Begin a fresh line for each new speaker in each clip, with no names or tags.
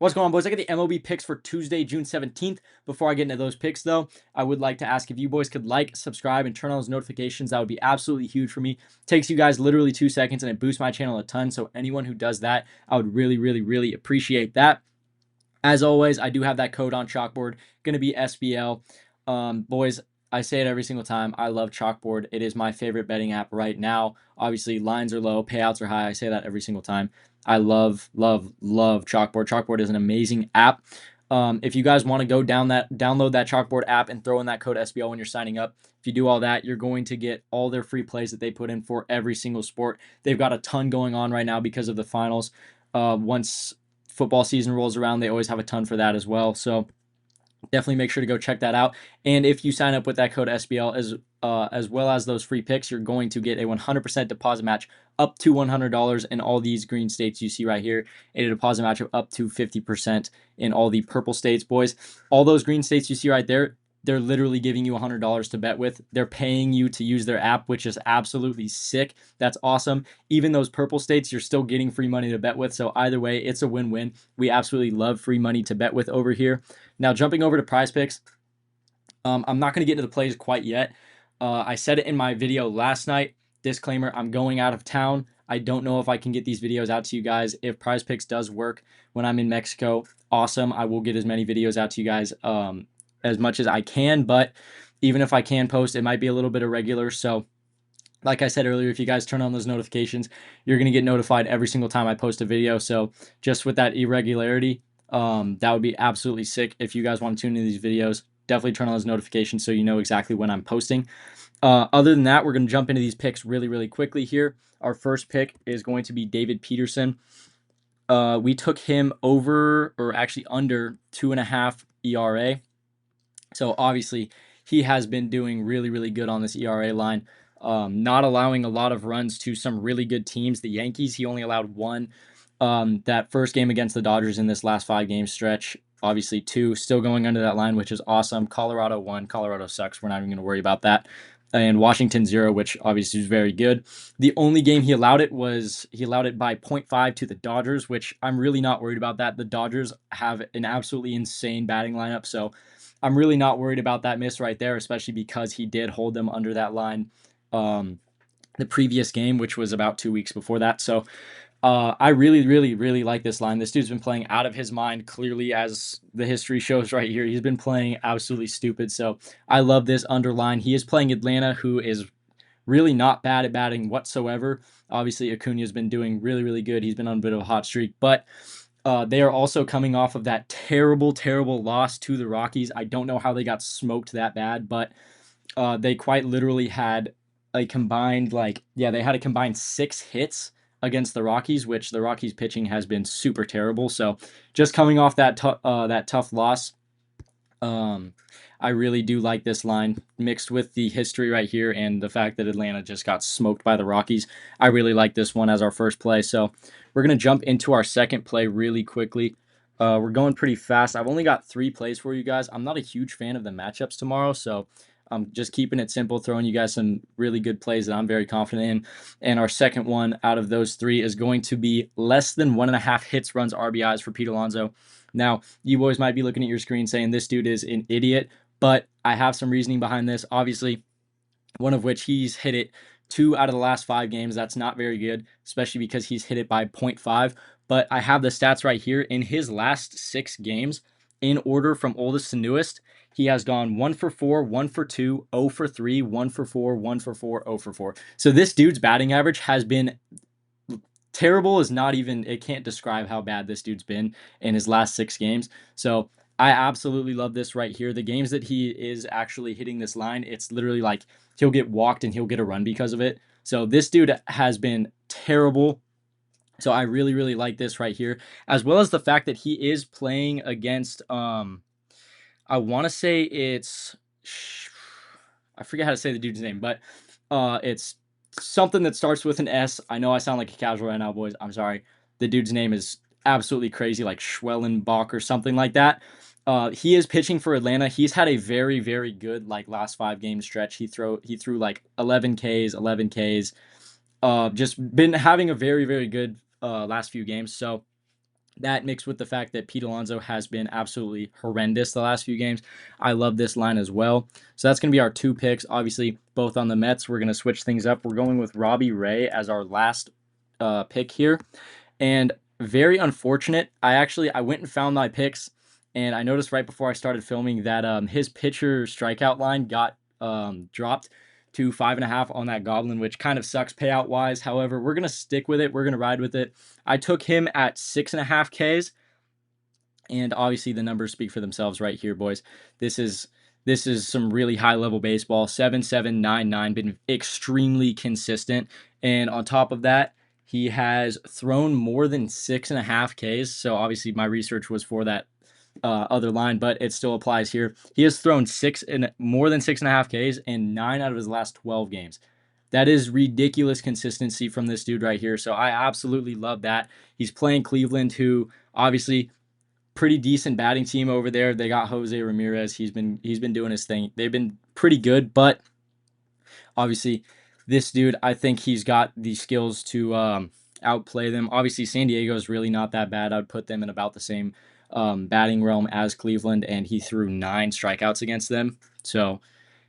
What's going on, boys? I got the MLB picks for Tuesday, June 17th. Before I get into those picks, though, I would like to ask if you boys could like, subscribe, and turn on those notifications. That would be absolutely huge for me. It takes you guys literally 2 seconds, and it boosts my channel a ton. So anyone who does that, I would really, really, really appreciate that. As always, I do have that code on Chalkboard. Going to be SBL. Boys, I say it every single time. I love Chalkboard. It is my favorite betting app right now. Obviously, lines are low, payouts are high. I say that every single time. I love, love, love Chalkboard. Chalkboard is an amazing app. If you guys want to go download that Chalkboard app and throw in that code SBL when you're signing up. If you do all that, you're going to get all their free plays that they put in for every single sport. They've got a ton going on right now because of the finals. Once football season rolls around, they always have a ton for that as well. So definitely make sure to go check that out. And if you sign up with that code SBL as well as those free picks, you're going to get a 100% deposit match up to $100 in all these green states you see right here, and a deposit match of up to 50% in all the purple states, boys. All those green states you see right there, they're literally giving you $100 to bet with. They're paying you to use their app, which is absolutely sick. That's awesome. Even those purple states, you're still getting free money to bet with. So either way, it's a win-win. We absolutely love free money to bet with over here. Now, jumping over to Prizepicks, I'm not going to get into the plays quite yet. I said it in my video last night. Disclaimer, I'm going out of town. I don't know if I can get these videos out to you guys. If Prizepicks does work when I'm in Mexico, awesome. I will get as many videos out to you guys as much as I can. But even if I can post, it might be a little bit irregular. So like I said earlier, if you guys turn on those notifications, you're going to get notified every single time I post a video. So just with that irregularity, that would be absolutely sick. If you guys want to tune into these videos, definitely turn on those notifications so you know exactly when I'm posting. Other than that, we're going to jump into these picks really, really quickly here. Our first pick is going to be David Peterson. We took him over, or actually under 2.5 ERA. So obviously he has been doing really, really good on this ERA line. Not allowing a lot of runs to some really good teams. The Yankees, he only allowed one. That first game against the Dodgers in this last 5-game stretch, obviously 2, still going under that line, which is awesome. Colorado 1. Colorado sucks. We're not even going to worry about that. And Washington 0, which obviously is very good. The only game he allowed it by 0.5 to the Dodgers, which I'm really not worried about that. The Dodgers have an absolutely insane batting lineup, so I'm really not worried about that miss right there, especially because he did hold them under that line the previous game, which was about 2 weeks before that. So I really, really, really like this line. This dude's been playing out of his mind, clearly, as the history shows right here. He's been playing absolutely stupid. So I love this underline. He is playing Atlanta, who is really not bad at batting whatsoever. Obviously, Acuna's been doing really, really good. He's been on a bit of a hot streak, but they are also coming off of that terrible, terrible loss to the Rockies. I don't know how they got smoked that bad, but they quite literally had a combined, they had a combined 6 hits against the Rockies, which the Rockies pitching has been super terrible. So just coming off that tough loss, I really do like this line mixed with the history right here and the fact that Atlanta just got smoked by the Rockies. I really like this one as our first play. So we're going to jump into our second play really quickly. We're going pretty fast. I've only got 3 plays for you guys. I'm not a huge fan of the matchups tomorrow, so I'm just keeping it simple, throwing you guys some really good plays that I'm very confident in. And our second one out of those 3 is going to be less than 1.5 hits, runs, RBIs for Pete Alonso. Now, you boys might be looking at your screen saying this dude is an idiot, but I have some reasoning behind this. Obviously, one of which he's hit it 2 out of the last 5 games. That's not very good, especially because he's hit it by 0.5. But I have the stats right here. In his last 6 games, in order from oldest to newest, he has gone 1 for 4, 1 for 2, 0 for 3, 1 for 4, 1 for 4, 0 for 4. So this dude's batting average has been terrible. Is not even, it can't describe how bad this dude's been in his last 6 games. So I absolutely love this right here. The games that he is actually hitting this line, it's literally like he'll get walked and he'll get a run because of it. So this dude has been terrible. So I really, really like this right here, as well as the fact that he is playing against, I want to say it's, I forget how to say the dude's name, but it's something that starts with an S. I know I sound like a casual right now, boys. I'm sorry. The dude's name is absolutely crazy, like Schwellenbach or something like that. He is pitching for Atlanta. He's had a very, very good last 5-game stretch. He threw like 11 Ks, 11 Ks. Just been having a very, very good last few games. So That mixed with the fact that Pete Alonso has been absolutely horrendous the last few games. I love this line as well. So that's going to be our 2 picks. Obviously, both on the Mets. We're going to switch things up. We're going with Robbie Ray as our last pick here. And very unfortunate. I went and found my picks, and I noticed right before I started filming that his pitcher strikeout line got dropped to 5.5 on that Goblin, which kind of sucks payout wise. However, we're gonna stick with it. We're gonna ride with it. I took him at 6.5 Ks, and obviously the numbers speak for themselves right here, boys. This is some really high level baseball. 7.7, 9.9, been extremely consistent, and on top of that, he has thrown more than 6.5 Ks. So obviously my research was for that other line, but it still applies here. He has thrown more than 6.5 Ks in 9 out of his last 12 games. That is ridiculous consistency from this dude right here. So I absolutely love that. He's playing Cleveland, who obviously pretty decent batting team over there. They got Jose Ramirez. He's been doing his thing. They've been pretty good, but obviously this dude, I think he's got the skills to outplay them. Obviously, San Diego is really not that bad. I'd put them in about the same batting realm as Cleveland, and he threw 9 strikeouts against them. So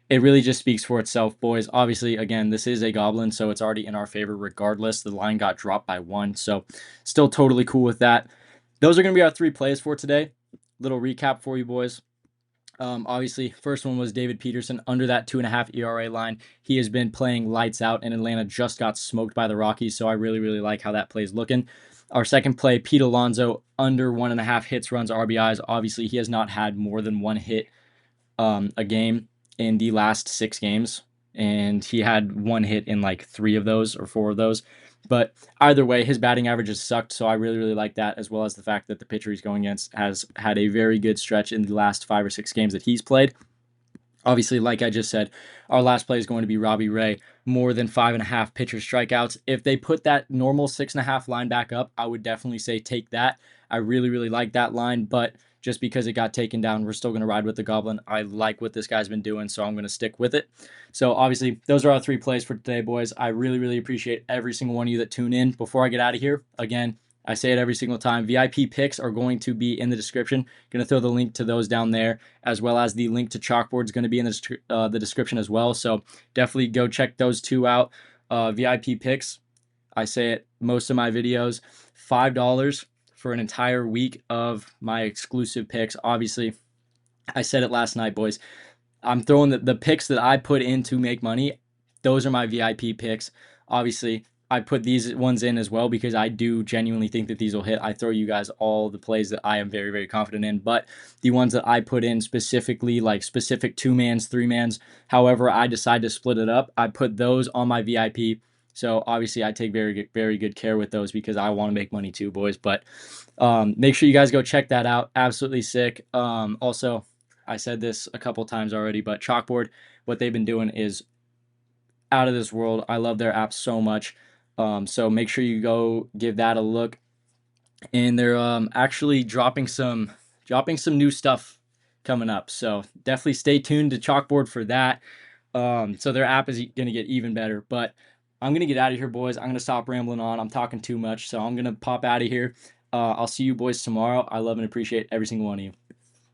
it really just speaks for itself, boys. Obviously, again, this is a Goblin, so it's already in our favor regardless. The line got dropped by 1, so still totally cool with that. Those are going to be our 3 plays for today. Little recap for you, boys. Obviously, first one was David Peterson under that 2.5 ERA line. He has been playing lights out, and Atlanta just got smoked by the Rockies, so I really, really like how that play's looking. Our second play, Pete Alonso under 1.5 hits, runs, RBIs. Obviously, he has not had more than 1 hit a game in the last 6 games, and he had 1 hit in like 3 of those or 4 of those. But either way, his batting average has sucked, so I really, really like that, as well as the fact that the pitcher he's going against has had a very good stretch in the last 5 or 6 games that he's played. Obviously, like I just said, our last play is going to be Robbie Ray, more than 5.5 pitcher strikeouts. If they put that normal 6.5 line back up, I would definitely say take that. I really, really like that line, but just because it got taken down, we're still going to ride with the Goblin. I like what this guy's been doing, so I'm going to stick with it. So obviously, those are our 3 plays for today, boys. I really, really appreciate every single one of you that tune in. Before I get out of here, again, I say it every single time. VIP picks are going to be in the description. Going to throw the link to those down there, as well as the link to Chalkboard is going to be in the description as well. So definitely go check those 2 out. VIP picks, I say it most of my videos, $5 for an entire week of my exclusive picks. Obviously, I said it last night, boys. I'm throwing the picks that I put in to make money. Those are my VIP picks. Obviously, I put these ones in as well because I do genuinely think that these will hit. I throw you guys all the plays that I am very, very confident in, but the ones that I put in specifically, like specific 2-mans, 3-mans, however I decide to split it up, I put those on my VIP. So obviously I take very, very good care with those because I want to make money too, boys. But make sure you guys go check that out. Absolutely sick. Also, I said this a couple times already, but Chalkboard, what they've been doing is out of this world. I love their app so much. So make sure you go give that a look. And they're actually dropping some new stuff coming up. So definitely stay tuned to Chalkboard for that. So their app is going to get even better. But I'm going to get out of here, boys. I'm going to stop rambling on. I'm talking too much. So I'm going to pop out of here. I'll see you boys tomorrow. I love and appreciate every single one of you.